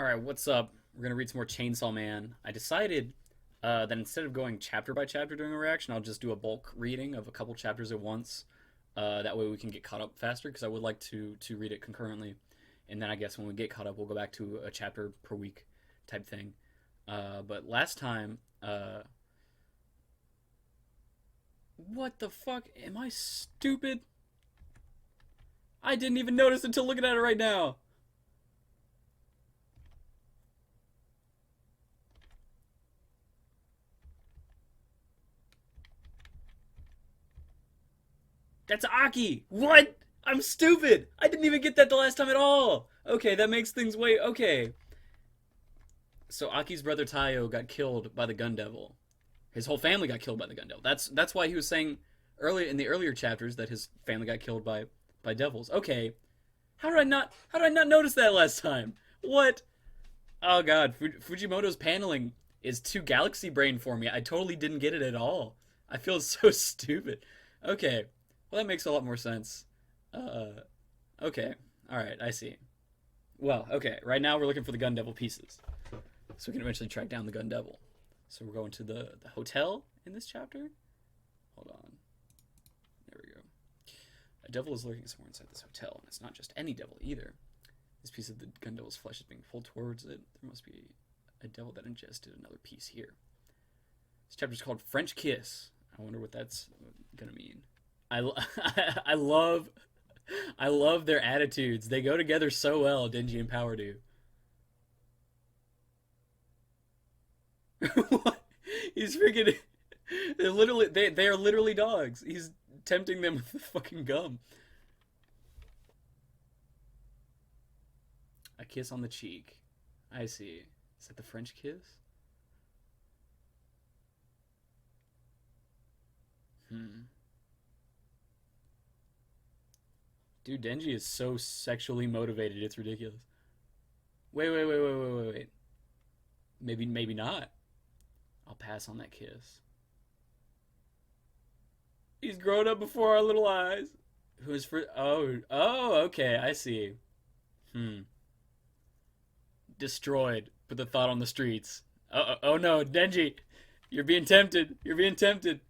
Alright, what's up? We're gonna read some more Chainsaw Man. I decided that instead of going chapter by chapter doing a reaction, I'll just do a bulk reading of a couple chapters at once. That way we can get caught up faster, because I would like to read it concurrently. And then I guess when we get caught up, we'll go back to a chapter per week type thing. But last time, what the fuck? Am I stupid? I didn't even notice until looking at it right now. That's Aki! What? I'm stupid! I didn't even get that the last time at all! Okay, that makes things way... Okay. So Aki's brother Tayo got killed by the Gun Devil. His whole family got killed by the Gun Devil. That's why he was saying earlier in the earlier chapters that his family got killed by devils. Okay. How did I not notice that last time? What? Oh god, Fujimoto's paneling is too galaxy brain for me. I totally didn't get it at all. I feel so stupid. Okay. Well, that makes a lot more sense. Uh, okay. All right, I see. Well, okay. Right now we're looking for the Gun Devil pieces, so we can eventually track down the Gun Devil. So we're going to the hotel in this chapter. Hold on. There we go. A devil is lurking somewhere inside this hotel, and it's not just any devil either. This piece of the Gun Devil's flesh is being pulled towards it. There must be a devil that ingested another piece here. This chapter is called French Kiss. I wonder what that's gonna mean. I, I love I love their attitudes. They go together so well, Denji and Power do. What? He's freaking they are literally dogs. He's tempting them with the fucking gum. A kiss on the cheek. I see. Is that the French kiss? Hmm. Dude, Denji is so sexually motivated. It's ridiculous. Wait. Maybe not. I'll pass on that kiss. He's grown up before our little eyes. Who's for? Oh, okay. I see. Hmm. Destroyed. Put the thought on the streets. Oh no, Denji, you're being tempted. You're being tempted.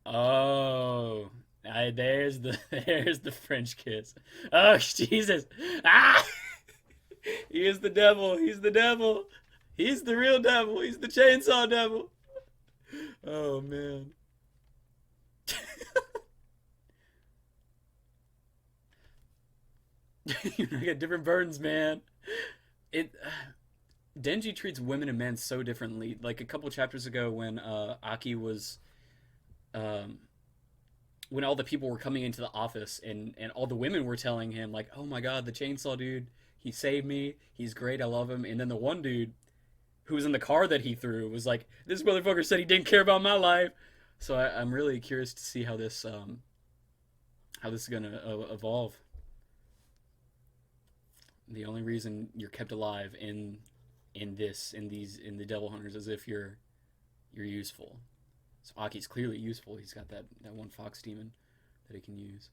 Oh, there's the there's the French kiss. Oh Jesus! Ah! He is the devil. He's the devil. He's the real devil. He's the chainsaw devil. Oh man. You got different burdens, man. It Denji treats women and men so differently. Like a couple chapters ago, when Aki was, um, when all the people were coming into the office, and all the women were telling him like, "Oh my God, the chainsaw dude, he saved me. He's great. I love him." And then the one dude who was in the car that he threw was like, "This motherfucker said he didn't care about my life." So I'm really curious to see how this is gonna evolve. The only reason you're kept alive in the Devil Hunters is if you're useful. So Aki's clearly useful. He's got that one fox demon that he can use.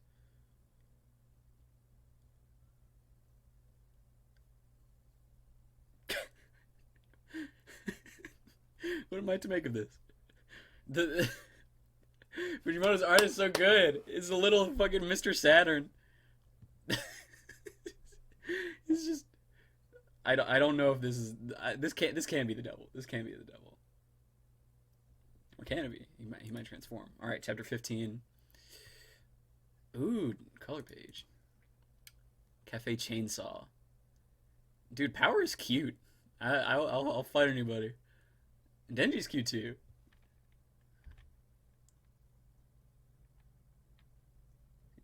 What am I to make of this? The Fujimoto's art is so good. It's a little fucking Mr. Saturn. It's just I don't know if this can't be the devil. This can't be the devil. Or can it be? He might transform. All right, chapter 15. Ooh, color page. Cafe Chainsaw. Dude, Power is cute. I'll fight anybody. Denji's cute too.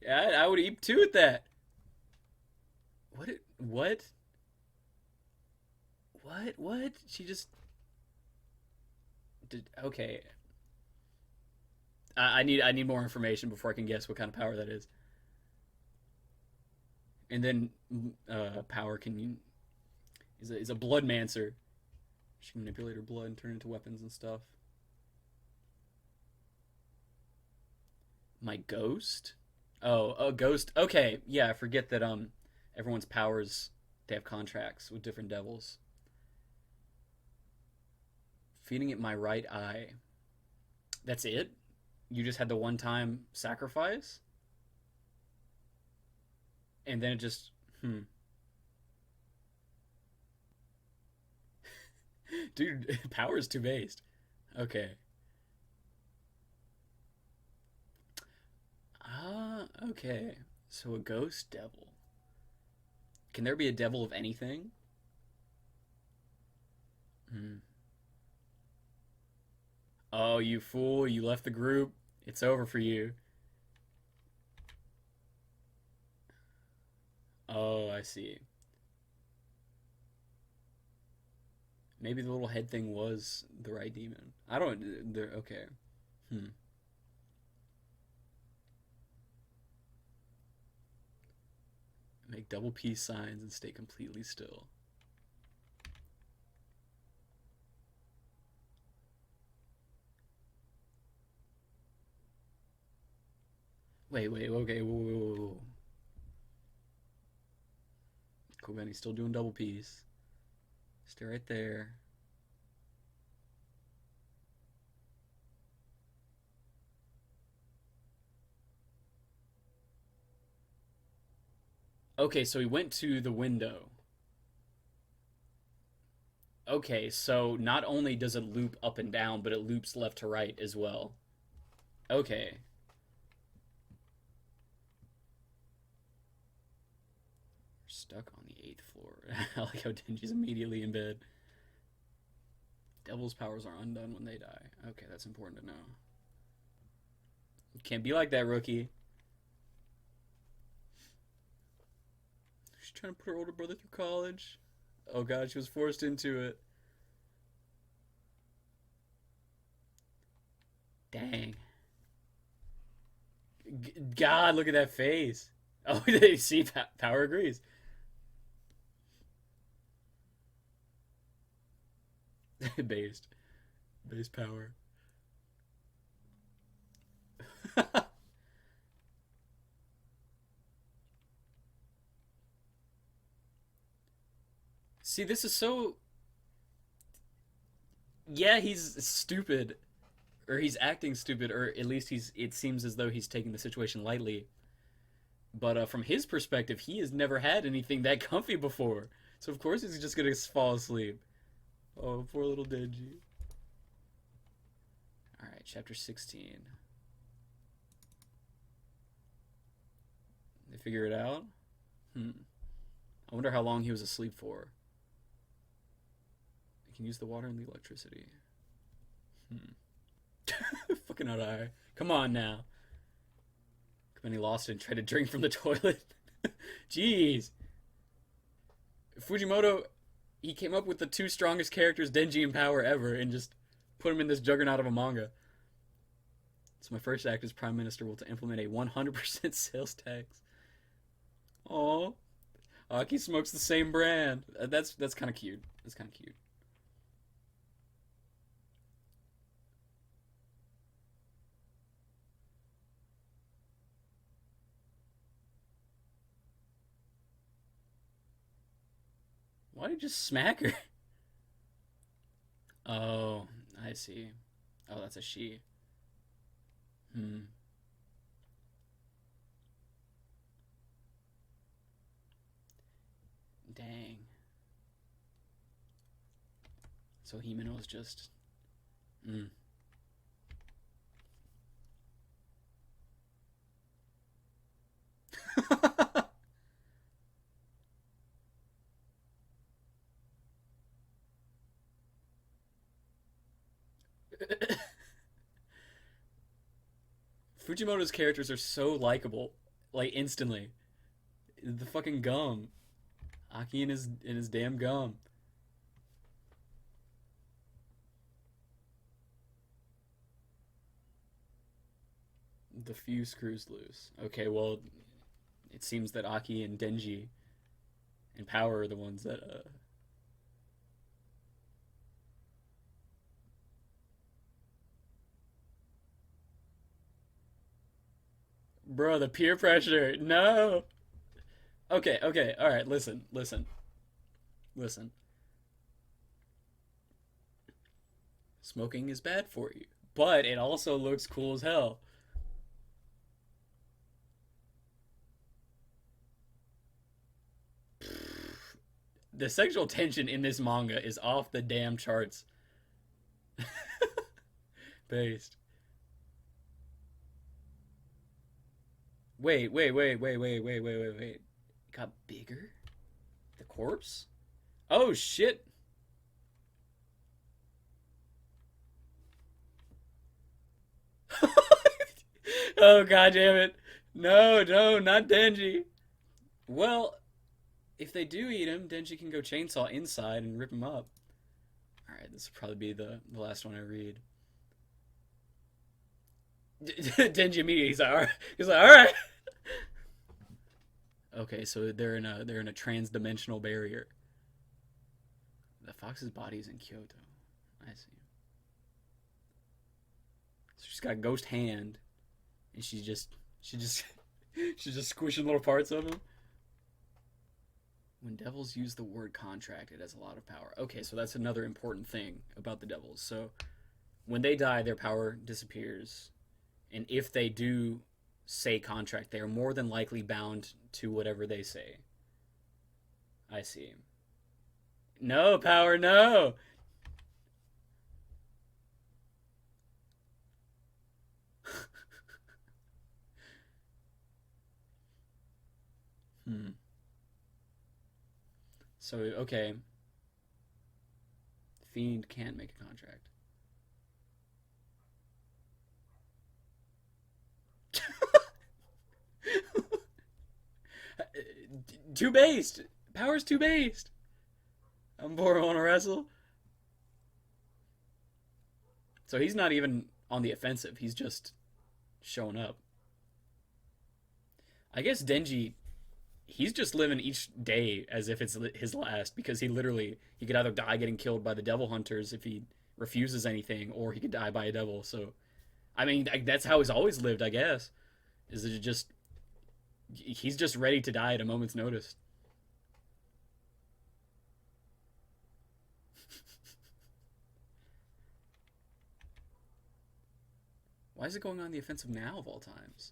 Yeah, I would eat two with that. What? What? She just did. Okay. I need more information before I can guess what kind of power that is. And then Power can is a blood mancer. She can manipulate her blood and turn it into weapons and stuff. My ghost? Oh, a ghost. Okay, yeah. I forget that everyone's powers They have contracts with different devils. Feeding it my right eye. That's it? You just had the one time sacrifice? And then it just. Dude, power is too based. Okay. Okay. So a ghost devil. Can there be a devil of anything? Hmm. Oh, you fool. You left the group. It's over for you. Oh, I see. Maybe the little head thing was the right demon. I don't. They're okay. Hmm. Make double peace signs and stay completely still. Wait, okay, whoa. Cool, Benny's still doing double peace. Stay right there. Okay, so he went to the window. Okay, so not only does it loop up and down, but it loops left to right as well. Okay. We're stuck on the 8th floor. I like how Denji's immediately in bed. Devil's powers are undone when they die. Okay, that's important to know. You can't be like that, rookie. She's trying to put her older brother through college. Oh god, she was forced into it. Dang. God, look at that face. Oh, they see power agrees. Based. Base power. See, this is so. Yeah, he's stupid. Or he's acting stupid, or at least he's. It seems as though he's taking the situation lightly. But from his perspective, he has never had anything that comfy before. So of course he's just gonna fall asleep. Oh, poor little Denji. Alright, chapter 16. They figure it out? I wonder how long he was asleep for. You can use the water and the electricity. Fucking out eye. Come on now. When he lost it and tried to drink from the toilet. Jeez. Fujimoto, he came up with the two strongest characters, Denji and Power, ever, and just put him in this juggernaut of a manga. So my first act as Prime Minister will to implement a 100% sales tax. Aww. Aki smokes the same brand. That's kind of cute. That's kind of cute. Why did you just smack her? Oh, I see. Oh, that's a she. Hmm. Dang. So Himeno's just. Hmm. Fujimoto's characters are so likable, like instantly. The fucking gum, Aki and his damn gum. The fuse screws loose. Okay, well, it seems that Aki and Denji and Power are the ones that. Bro, the peer pressure. No. Okay, all right. Listen. Listen, smoking is bad for you, but it also looks cool as hell. The sexual tension in this manga is off the damn charts. Based. Wait. It got bigger? The corpse? Oh shit. Oh god damn it. No, not Denji. Well, if they do eat him, Denji can go chainsaw inside and rip him up. Alright, this will probably be the last one I read. Denji immediately he's like, alright. Okay, so they're in a trans-dimensional barrier. The fox's body is in Kyoto. I see. So she's got a ghost hand, and she's just squishing little parts of him. When devils use the word contract, it has a lot of power. Okay, so that's another important thing about the devils. So when they die, their power disappears, and if they do say contract, they are more than likely bound to whatever they say. I see. No power, no. Hmm. So okay, Fiend can't make a contract. Too based. Power's too based. I'm bored. Want to wrestle. So he's not even on the offensive. He's just showing up. I guess Denji, he's just living each day as if it's his last because he could either die getting killed by the devil hunters if he refuses anything, or he could die by a devil. So, I mean, that's how he's always lived. I guess is it just he's just ready to die at a moment's notice. Why is it going on the offensive now of all times?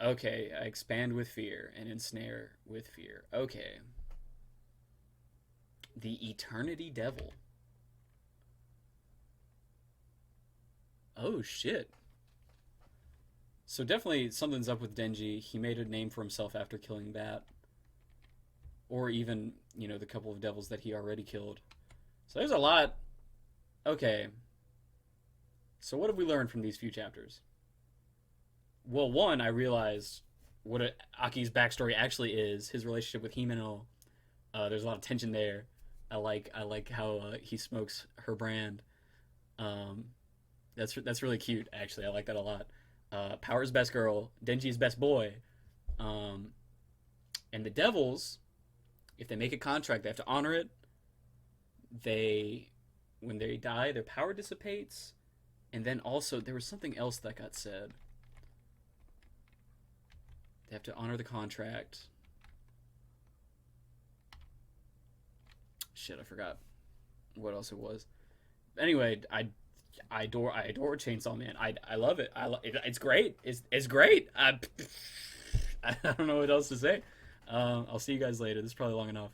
Okay, I expand with fear and ensnare with fear. Okay. The Eternity Devil. Oh shit. So definitely something's up with Denji. He made a name for himself after killing Bat. Or even, the couple of devils that he already killed. So there's a lot. Okay. So what have we learned from these few chapters? Well, one, I realized what Aki's backstory actually is. His relationship with Himeno. There's a lot of tension there. I like how he smokes her brand. Um, that's really cute. Actually, I like that a lot. Power's best girl, Denji's best boy, um, and the devils. If they make a contract, they have to honor it. They, when they die, their power dissipates, and then also there was something else that got said. They have to honor the contract. Shit, I forgot what else it was. Anyway, I adore Chainsaw Man. I love it. It's great. It's great. I don't know what else to say. I'll see you guys later. This is probably long enough.